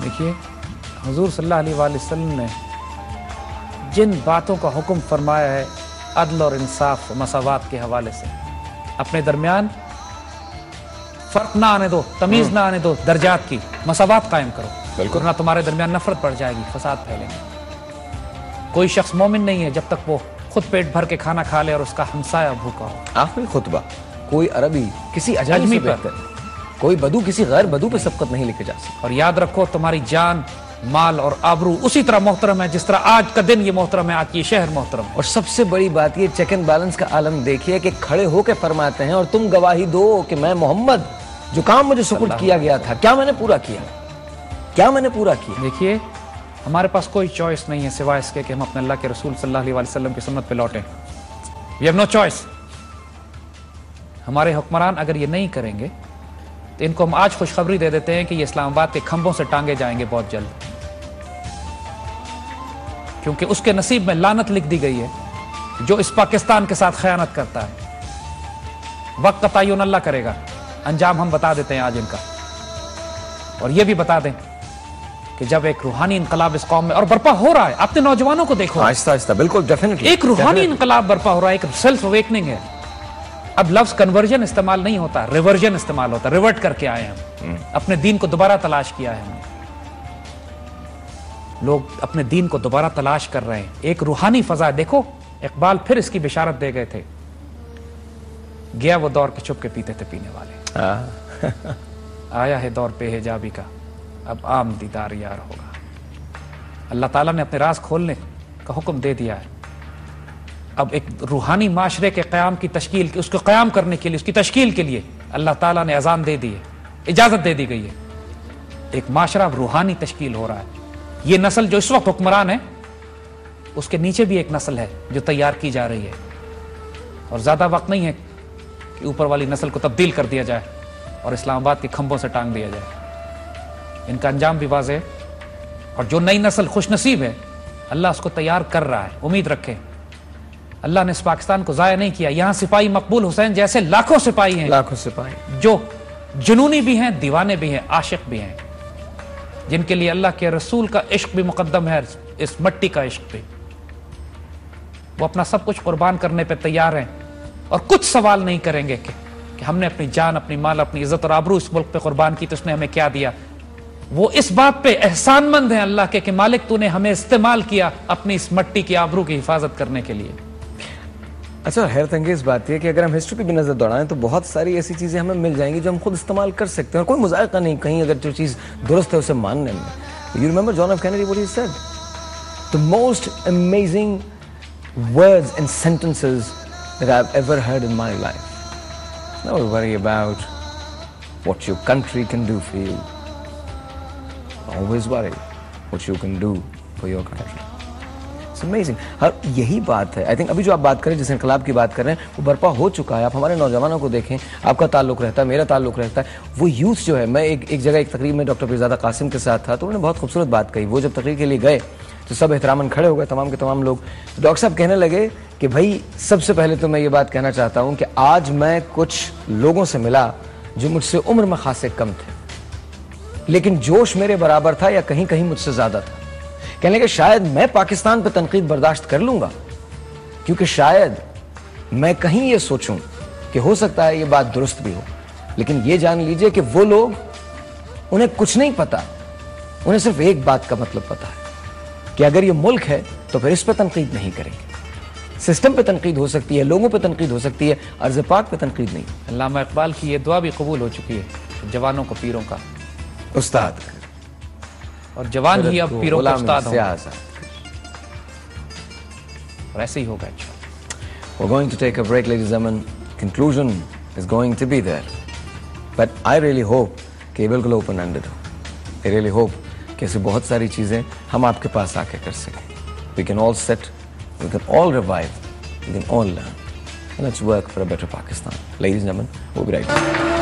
देखिए, हुजूर सल्लल्लाहु अलैहि वसल्लम ने जिन बातों का हुक्म फरमाया है अदल और इंसाफ मसावात के हवाले से, अपने दरमियान फर्क ना आने दो, तमीज ना आने दो, दर्जात की मसावात कायम करो, बिल्कुल, वरना तुम्हारे दरमियान नफरत बढ़ जाएगी, फसाद फैलेंगे। कोई शख्स मोमिन नहीं है जब तक वो खुद पेट भर के खाना खा ले और उसका हमसाया भूखा हो। आखिरी खुतबा, कोई अरबी किसी अजमी पर, कोई बदू किसी गैर बदू पे सबकत नहीं लेके जा सकता। और याद रखो, तुम्हारी जान, माल और आबरू उसी तरह मोहतरम है जिस तरह आज का दिन ये मोहतरम है, आज ये शहर मोहतरम। और सबसे बड़ी बात ये चेक एंड बैलेंस का आलम देखिए कि खड़े होकर फरमाते हैं और तुम गवाही दो कि मैं मोहम्मद, जो काम मुझे सुपुर्द किया गया था, क्या मैंने पूरा किया, क्या मैंने पूरा किया। देखिए, हमारे पास कोई चॉइस नहीं है सिवाय इसके कि हम अपने अल्लाह के रसूल सल्लल्लाहु अलैहि वसल्लम की सुन्नत पे लौटें। We have no choice. हमारे हुक्मरान अगर ये नहीं करेंगे तो इनको हम आज खुशखबरी दे देते हैं कि ये इस्लामाबाद के खंभों से टांगे जाएंगे बहुत जल्द, क्योंकि उसके नसीब में लानत लिख दी गई है जो इस पाकिस्तान के साथ खयानत करता है। वक्त का तयन अल्लाह करेगा, अंजाम हम बता देते हैं आज इनका। और ये भी बता दें कि जब एक रूहानी इनकलाब इस कौम में और बर्पा हो रहा है, अपने नौजवानों को देखो, आहिस्ता आहिस्ता, बिल्कुल, डेफिनेटली एक रूहानी इनकलाब बर्पा हो रहा है, एक सेल्फ अवेकनिंग है। अब लफ्ज कन्वर्जन इस्तेमाल नहीं होता, रिवर्जन इस्तेमाल होता, रिवर्ट करके आए हम, अपने दीन को दोबारा तलाश किया है हमने। लोग अपने दीन को दोबारा तलाश कर रहे हैं, एक रूहानी फजा। देखो, इकबाल फिर इसकी बिशारत दे गए थे, गया वो दौर के चुप के पीते थे पीने वाले, आया है दौर पे हिजाबी का, अब आम दीदार यार होगा। अल्लाह ताला ने अपने राज खोलने का हुक्म दे दिया है। अब एक रूहानी माशरे के क़याम की तश्कील, उसको क़याम करने के लिए, उसकी तश्कील के लिए अल्लाह ताला ने अजान दे दी है, इजाज़त दे दी गई है। एक माशरा रूहानी तश्कील हो रहा है। ये नस्ल जो इस वक्त हुक्मरान है, उसके नीचे भी एक नस्ल है जो तैयार की जा रही है, और ज़्यादा वक्त नहीं है कि ऊपर वाली नस्ल को तब्दील कर दिया जाए और इस्लामाबाद के खंभों से टांग दिया जाए। इनका अंजाम भी वाज़ेह है, और जो नई नस्ल खुशनसीब है, अल्लाह उसको तैयार कर रहा है। उम्मीद रखें, अल्लाह ने इस पाकिस्तान को ज़ाया नहीं किया। यहाँ सिपाही मकबूल हुसैन जैसे लाखों सिपाही हैं, लाखों सिपाही, जो जुनूनी भी हैं, दीवाने भी हैं, आशिक भी हैं, जिनके लिए अल्लाह के रसूल का इश्क भी मुकद्दम है, इस मट्टी का इश्क भी। वो अपना सब कुछ कुर्बान करने पे तैयार हैं और कुछ सवाल नहीं करेंगे कि हमने अपनी जान, अपनी माल, अपनी इज्जत और आबरू इस मुल्क पे कुर्बान की तो उसने हमें क्या दिया। वो इस बात पे एहसानमंद हैं अल्लाह के कि मालिक तूने हमें इस्तेमाल किया अपनी इस मट्टी की आबरू की हिफाजत करने के लिए। अच्छा, हैरत अंगेज बात यह कि अगर हम हिस्ट्री पे भी नजर दौड़ाएं तो बहुत सारी ऐसी चीजें हमें मिल जाएंगी जो हम खुद इस्तेमाल कर सकते हैं, और कोई मुज़ायका नहीं कहीं अगर जो चीज दुरुस्त है उसे मानने में। You remember John F Kennedy what he said, the most amazing words and sentences that I have ever heard in my life. Never worry about what your country can do for you, always worry what you can do for your country. Amazing. हर यही बात है। I think अभी जो आप बात करें, जिस इनकलाब की बात कर रहे हैं, वो बर्पा हो चुका है। आप हमारे नौजवानों को देखें, आपका ताल्लुक रहता है, मेरा ताल्लुक रहता है, वो यूथ जो है। मैं एक जगह एक तकरीर में डॉक्टर पीरजादा कासिम के साथ था, तो उन्होंने बहुत खूबसूरत बात कही। वो जब तकरीर के लिए गए तो सब एहतरामन खड़े हो गए, तमाम के तमाम लोग। तो डॉक्टर साहब कहने लगे कि भाई, सबसे पहले तो मैं ये बात कहना चाहता हूँ कि आज मैं कुछ लोगों से मिला जो मुझसे उम्र में खासे कम थे, लेकिन जोश मेरे बराबर था या कहीं कहीं मुझसे ज्यादा था। कहने लगे शायद मैं पाकिस्तान पर तनकीद बर्दाश्त कर लूंगा, क्योंकि शायद मैं कहीं ये सोचूं कि हो सकता है ये बात दुरुस्त भी हो, लेकिन ये जान लीजिए कि वो लोग, उन्हें कुछ नहीं पता, उन्हें सिर्फ एक बात का मतलब पता है कि अगर ये मुल्क है तो फिर इस पर तनकीद नहीं करेंगे। सिस्टम पे तनकीद हो सकती है, लोगों पे तनकीद हो सकती है, अर्ज़ पाक पे तनकीद नहीं। अल्लामा इकबाल की ये दुआ भी कबूल हो चुकी है, जवानों को पीरों का उस्ताद, और जवान ही अब पीरों का उस्ताद होंगे, और ऐसे ही होगा। We're going to take a break, ladies and gentlemen. Conclusion is going to be there, but I really hope कि बिल्कुल ओपन एंडेड हो। I really hope कि ऐसी बहुत सारी चीजें हम आपके पास आके कर सकें। We can all sit, we can all revive, we can all learn, and let's work for a better Pakistan. Ladies and gentlemen, we'll be right back.